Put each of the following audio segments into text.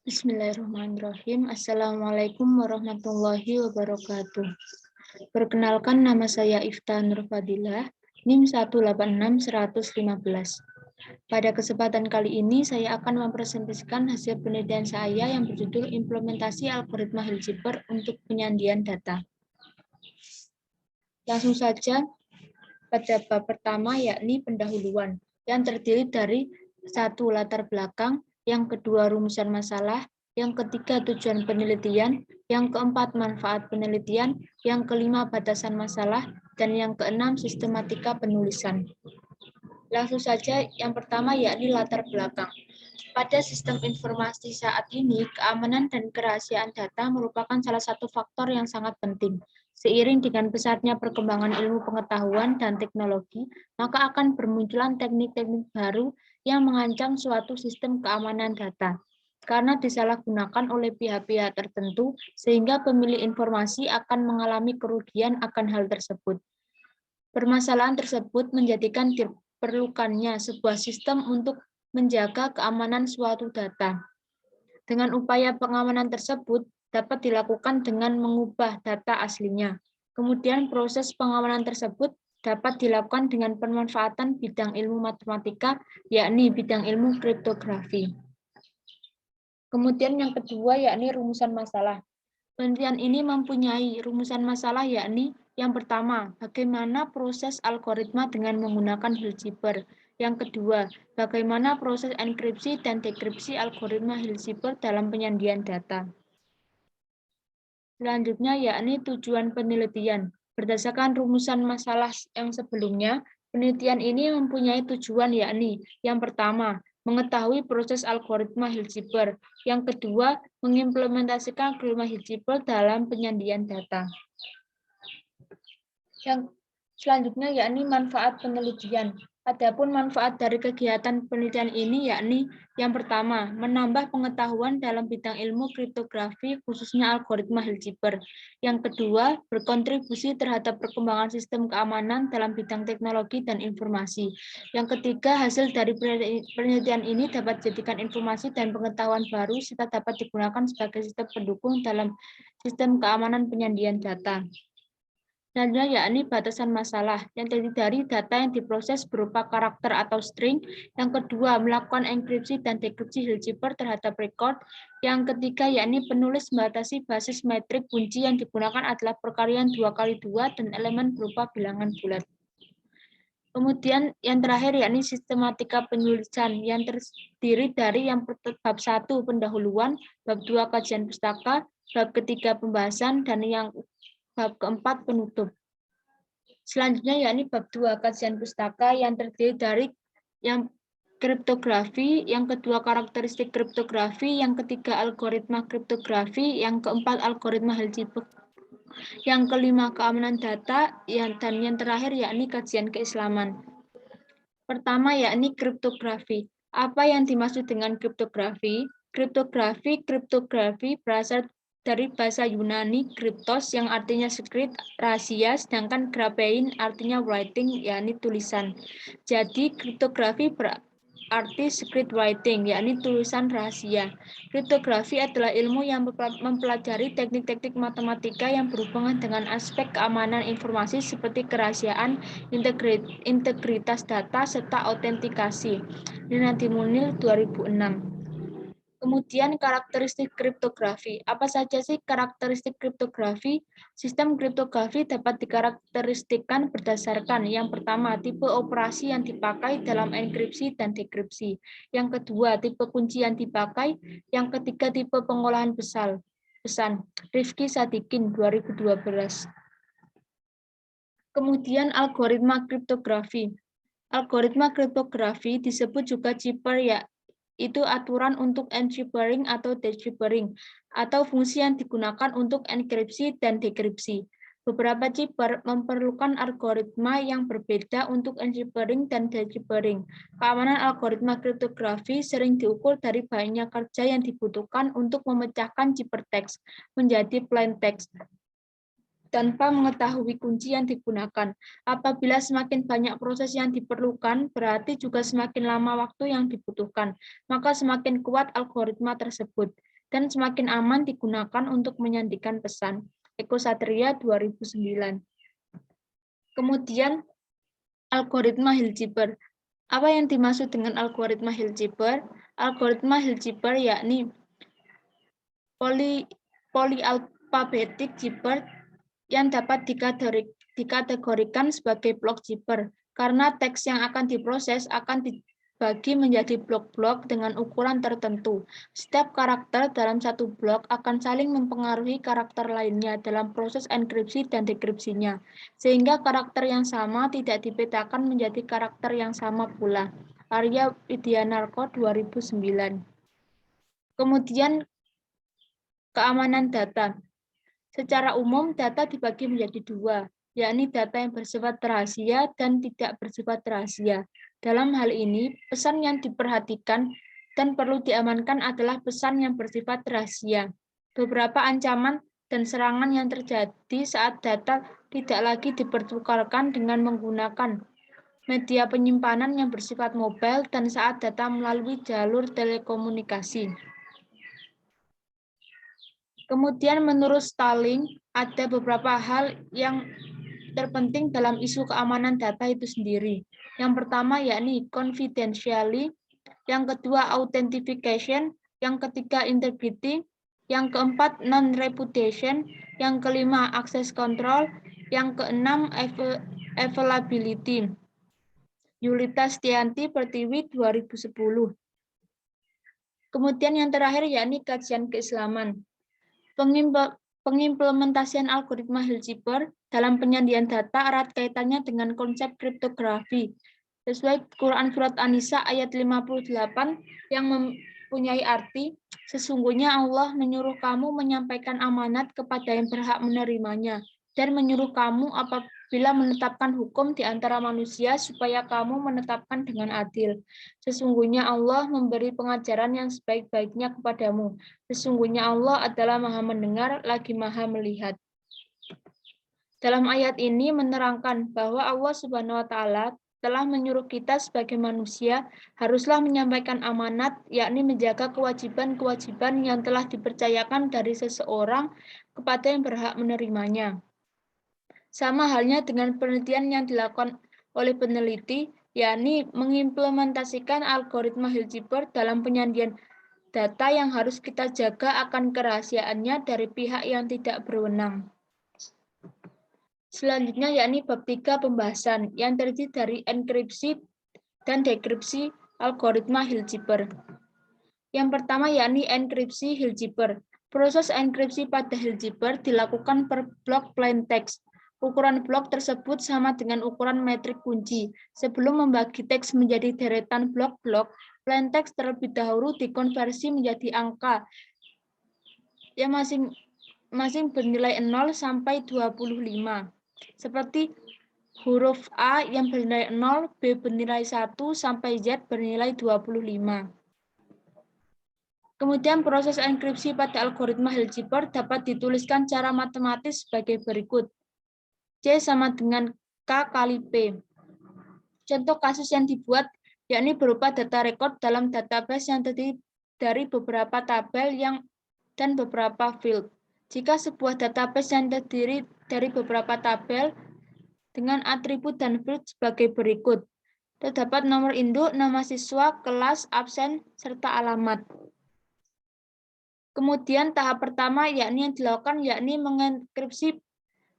Bismillahirrahmanirrahim. Assalamualaikum warahmatullahi wabarakatuh. Perkenalkan, nama saya Ifta Nurfadilah, NIM 186-115. Pada kesempatan kali ini, saya akan mempresentasikan hasil penelitian saya yang berjudul Implementasi Algoritma Hilsiber untuk Penyandian Data. Langsung saja pada bab pertama, yakni pendahuluan, yang terdiri dari satu, latar belakang, yang kedua, rumusan masalah, yang ketiga, tujuan penelitian, yang keempat, manfaat penelitian, yang kelima, batasan masalah, dan yang keenam, sistematika penulisan. Langsung saja, yang pertama yakni latar belakang. Pada sistem informasi saat ini, keamanan dan kerahasiaan data merupakan salah satu faktor yang sangat penting. Seiring dengan pesatnya perkembangan ilmu pengetahuan dan teknologi, maka akan bermunculan teknik-teknik baru yang mengancam suatu sistem keamanan data. Karena disalahgunakan oleh pihak-pihak tertentu, sehingga pemilik informasi akan mengalami kerugian akan hal tersebut. Permasalahan tersebut menjadikan diperlukannya sebuah sistem untuk menjaga keamanan suatu data. Dengan upaya pengamanan tersebut dapat dilakukan dengan mengubah data aslinya. Kemudian proses pengamanan tersebut dapat dilakukan dengan pemanfaatan bidang ilmu matematika, yakni bidang ilmu kriptografi. Kemudian yang kedua yakni rumusan masalah. Penelitian ini mempunyai rumusan masalah, yakni yang pertama, bagaimana proses algoritma dengan menggunakan Hilsiber. Yang kedua, bagaimana proses enkripsi dan dekripsi algoritma Hilsiber dalam penyandian data. Selanjutnya, yakni tujuan penelitian. Berdasarkan rumusan masalah yang sebelumnya, penelitian ini mempunyai tujuan, yakni yang pertama, mengetahui proses algoritma Hilsiber. Yang kedua, mengimplementasikan algoritma Hilsiber dalam penyandian data. Yang selanjutnya yakni manfaat penelitian. Adapun manfaat dari kegiatan penelitian ini yakni yang pertama, menambah pengetahuan dalam bidang ilmu kriptografi khususnya algoritma Hilsiber. Yang kedua, berkontribusi terhadap perkembangan sistem keamanan dalam bidang teknologi dan informasi. Yang ketiga, hasil dari penelitian ini dapat dijadikan informasi dan pengetahuan baru serta dapat digunakan sebagai sistem pendukung dalam sistem keamanan penyandian data. Selanjutnya yakni batasan masalah yang terdiri dari data yang diproses berupa karakter atau string. Yang kedua, melakukan enkripsi dan dekripsi Hilsiber terhadap record. Yang ketiga yakni penulis membatasi basis metrik kunci yang digunakan adalah perkalian 2x2 dan elemen berupa bilangan bulat. Kemudian yang terakhir yakni sistematika penulisan yang terdiri dari yang bab 1 pendahuluan, bab 2 kajian pustaka, bab ketiga pembahasan, dan yang bab keempat penutup. Selanjutnya yakni bab 2 kajian pustaka yang terdiri dari yang kriptografi, yang kedua karakteristik kriptografi, yang ketiga algoritma kriptografi, yang keempat algoritma Hilsiber, yang kelima keamanan data, dan yang terakhir yakni kajian keislaman. Pertama yakni kriptografi. Apa yang dimaksud dengan kriptografi? Kriptografi berasal dari bahasa Yunani kriptos yang artinya secret, rahasia, sedangkan graphein artinya writing, yakni tulisan. Jadi kriptografi berarti secret writing, yakni tulisan rahasia. Kriptografi adalah ilmu yang mempelajari teknik-teknik matematika yang berhubungan dengan aspek keamanan informasi seperti kerahasiaan, integritas data, serta autentikasi. Nina Munil 2006. Kemudian karakteristik kriptografi. Apa saja sih karakteristik kriptografi? Sistem kriptografi dapat dikarakteristikkan berdasarkan yang pertama, tipe operasi yang dipakai dalam enkripsi dan dekripsi. Yang kedua, tipe kunci yang dipakai. Yang ketiga, tipe pengolahan pesan. Rifki Sadikin 2012. Kemudian algoritma kriptografi. Algoritma kriptografi disebut juga chipper, ya, itu aturan untuk encrypting atau deciphering, atau fungsi yang digunakan untuk enkripsi dan dekripsi. Beberapa chipper memerlukan algoritma yang berbeda untuk encrypting dan deciphering. Keamanan algoritma kriptografi sering diukur dari banyaknya kerja yang dibutuhkan untuk memecahkan ciphertext menjadi plain text tanpa mengetahui kunci yang digunakan. Apabila semakin banyak proses yang diperlukan, berarti juga semakin lama waktu yang dibutuhkan, maka semakin kuat algoritma tersebut. dan semakin aman digunakan untuk menyandikan pesan. Eko Satria 2009. Kemudian algoritma Hilbert. Apa yang dimaksud dengan algoritma Hilbert? Algoritma Hilbert yakni polyalphabetic Hilbert yang dapat dikategorikan sebagai blok Hilbert karena teks yang akan diproses akan dibagi menjadi blok-blok dengan ukuran tertentu. Setiap karakter dalam satu blok akan saling mempengaruhi karakter lainnya dalam proses enkripsi dan dekripsinya, sehingga karakter yang sama tidak dipetakan menjadi karakter yang sama pula. Arya Widianarko 2009. Kemudian keamanan data. Secara umum, data dibagi menjadi dua, yakni data yang bersifat rahasia dan tidak bersifat rahasia. Dalam hal ini, pesan yang diperhatikan dan perlu diamankan adalah pesan yang bersifat rahasia. Beberapa ancaman dan serangan yang terjadi saat data tidak lagi dipertukarkan dengan menggunakan media penyimpanan yang bersifat mobile dan saat data melalui jalur telekomunikasi. Kemudian menurut Stalin, ada beberapa hal yang terpenting dalam isu keamanan data itu sendiri. Yang pertama yakni confidentiality, yang kedua authentication, yang ketiga integrity, yang keempat non-repudiation, yang kelima access control, yang keenam availability. Yulita Stianti Pertiwi 2010. Kemudian yang terakhir yakni kajian keislaman. Pengimplementasian algoritma Hilbert dalam penyandian data erat kaitannya dengan konsep kriptografi. Sesuai Quran Surat An-Nisa ayat 58 yang mempunyai arti, sesungguhnya Allah menyuruh kamu menyampaikan amanat kepada yang berhak menerimanya, dan menyuruh kamu apabila menetapkan hukum di antara manusia supaya kamu menetapkan dengan adil. Sesungguhnya Allah memberi pengajaran yang sebaik-baiknya kepadamu. Sesungguhnya Allah adalah Maha Mendengar lagi Maha Melihat. Dalam ayat ini menerangkan bahwa Allah Subhanahu wa taala telah menyuruh kita sebagai manusia haruslah menyampaikan amanat, yakni menjaga kewajiban-kewajiban yang telah dipercayakan dari seseorang kepada yang berhak menerimanya. Sama halnya dengan penelitian yang dilakukan oleh peneliti, yakni mengimplementasikan algoritma Hilbert dalam penyandian data yang harus kita jaga akan kerahasiaannya dari pihak yang tidak berwenang. Selanjutnya yakni bab 3 pembahasan yang terdiri dari enkripsi dan dekripsi algoritma Hilbert. Yang pertama yakni enkripsi Hilbert. Proses enkripsi pada Hilbert dilakukan per blok plain text. Ukuran blok tersebut sama dengan ukuran metrik kunci. Sebelum membagi teks menjadi deretan blok-blok, plain text terlebih dahulu dikonversi menjadi angka yang masing-masing bernilai 0 sampai 25. Seperti huruf A yang bernilai 0, B bernilai 1, sampai Z bernilai 25. Kemudian proses enkripsi pada algoritma Hilbert dapat dituliskan secara matematis sebagai berikut. C sama dengan K kali P. Contoh kasus yang dibuat yakni berupa data record dalam database yang terdiri dari beberapa tabel dan beberapa field. Jika sebuah database yang terdiri dari beberapa tabel dengan atribut dan field sebagai berikut. Terdapat nomor induk, nama siswa, kelas, absen, serta alamat. Kemudian tahap pertama yakni yang dilakukan yakni mengenkripsi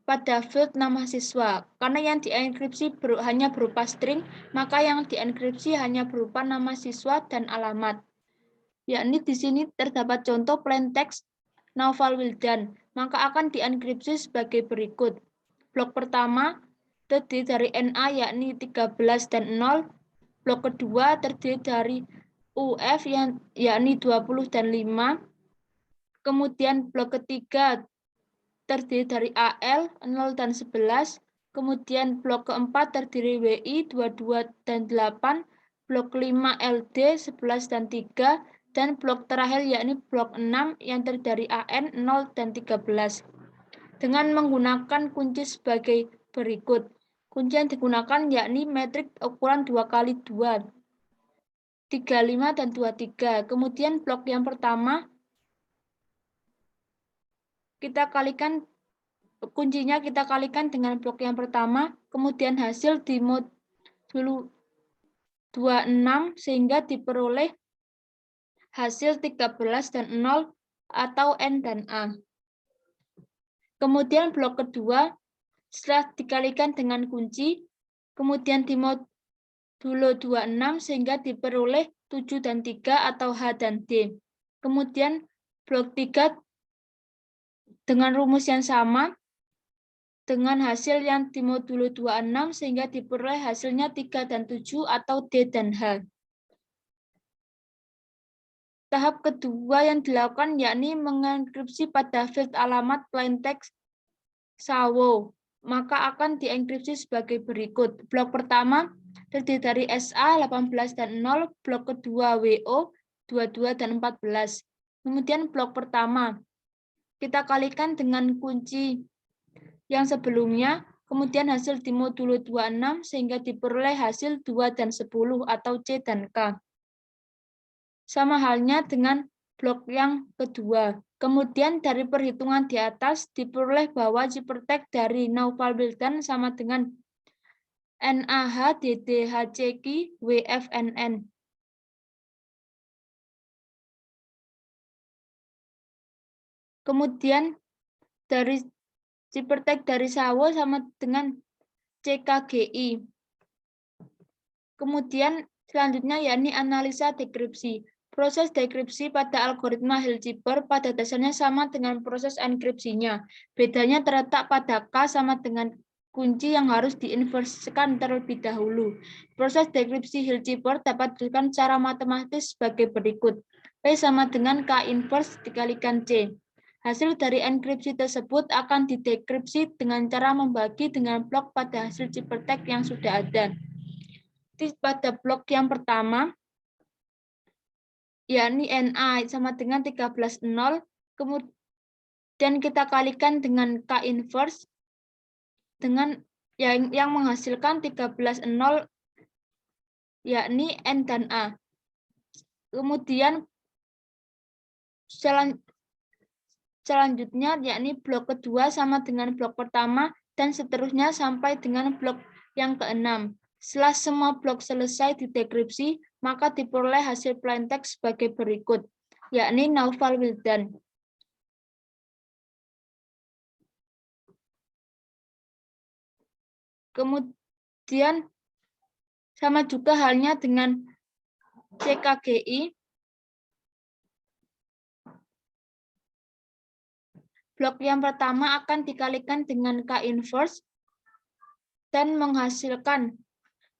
pada field nama siswa. Karena yang dienkripsi hanya berupa string, maka yang dienkripsi hanya berupa nama siswa dan alamat. Yakni di sini terdapat contoh plain text Naufal Wildan, maka akan dienkripsi sebagai berikut. Blok pertama terdiri dari NA yakni 13 dan 0. Blok kedua terdiri dari UF yakni 20 dan 5. Kemudian blok ketiga terdiri dari AL 0 dan 11, kemudian blok keempat terdiri WI 22 dan 8, blok 5 LD 11 dan 3, dan blok terakhir yakni blok 6 yang terdiri dari AN 0 dan 13. Dengan menggunakan kunci sebagai berikut. Kunci yang digunakan yakni metrik ukuran 2x2, 35 dan 23. Kemudian blok yang pertama kita kalikan, kuncinya kita kalikan dengan blok yang pertama, kemudian hasil di modul 26 sehingga diperoleh hasil 13 dan 0 atau N dan A. Kemudian blok kedua, setelah dikalikan dengan kunci, kemudian di modulo 26 sehingga diperoleh 7 dan 3 atau H dan D. Kemudian blok 3 dengan rumus yang sama, dengan hasil yang di modulo 26 sehingga diperoleh hasilnya 3 dan 7 atau D dan H. Tahap kedua yang dilakukan yakni mengenkripsi pada field alamat plaintext SAWO. Maka akan dienkripsi sebagai berikut. Blok pertama terdiri dari SA 18 dan 0, blok kedua WO 22 dan 14. Kemudian blok pertama kita kalikan dengan kunci yang sebelumnya, kemudian hasil di modulo 26 sehingga diperoleh hasil 2 dan 10 atau C dan K. Sama halnya dengan blok yang kedua. Kemudian dari perhitungan di atas diperoleh bahwa Cipertek dari Naufal Wildan sama dengan NaH DDHCQ WFNN. Kemudian dari Cipertek dari Sawo sama dengan CKGI. Kemudian selanjutnya yakni analisa dekripsi. Proses dekripsi pada algoritma Hilciper pada dasarnya sama dengan proses enkripsinya. Bedanya terletak pada K sama dengan kunci yang harus diinversikan terlebih dahulu. Proses dekripsi Hilciper dapat dilakukan secara matematis sebagai berikut. P sama dengan K inverse dikalikan C. Hasil dari enkripsi tersebut akan didekripsi dengan cara membagi dengan blok pada hasil Cipertek yang sudah ada. Pada blok yang pertama, yakni NA sama dengan 13,0, kemudian kita kalikan dengan K inverse dengan yang menghasilkan 13,0 yakni N dan A. Kemudian selanjutnya yakni blok kedua sama dengan blok pertama dan seterusnya sampai dengan blok yang keenam. Setelah semua blok selesai didekripsi, maka diperoleh hasil plaintext sebagai berikut, yakni Naufal Wildan. Kemudian sama juga halnya dengan CKGI. Blok yang pertama akan dikalikan dengan K inverse dan menghasilkan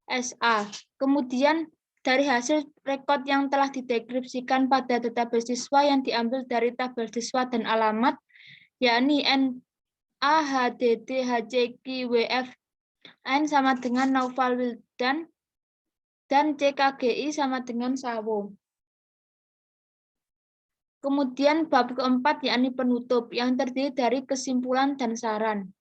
SA. Kemudian dari hasil rekod yang telah didekripsikan pada database siswa yang diambil dari tabel siswa dan alamat, yakni NaHDDHCQWF N sama dengan Naufal Wildan dan CKGI sama dengan Sawo. Kemudian bab keempat yakni penutup yang terdiri dari kesimpulan dan saran.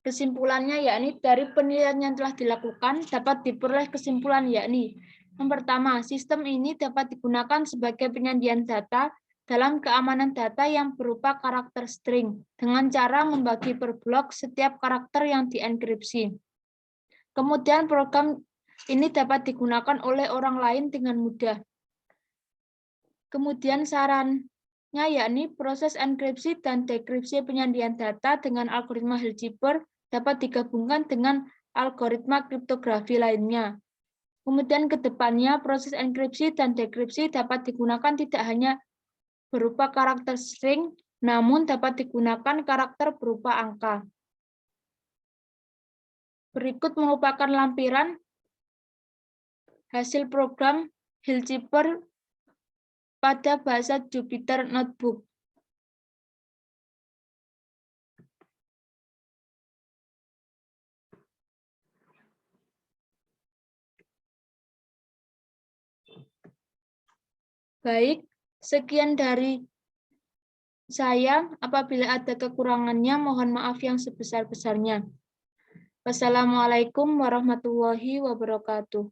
Kesimpulannya yakni dari penilaian yang telah dilakukan dapat diperoleh kesimpulan yakni yang pertama, sistem ini dapat digunakan sebagai penyajian data dalam keamanan data yang berupa karakter string dengan cara membagi per blok setiap karakter yang dienkripsi. Kemudian program ini dapat digunakan oleh orang lain dengan mudah. Kemudian sarannya yakni proses enkripsi dan dekripsi penyajian data dengan algoritma Hilciper dapat digabungkan dengan algoritma kriptografi lainnya. Kemudian ke depannya proses enkripsi dan dekripsi dapat digunakan tidak hanya berupa karakter string, namun dapat digunakan karakter berupa angka. Berikut merupakan lampiran hasil program Hilciper pada bahasa Jupyter Notebook. Baik, sekian dari saya. Apabila ada kekurangannya, mohon maaf yang sebesar-besarnya. Wassalamualaikum warahmatullahi wabarakatuh.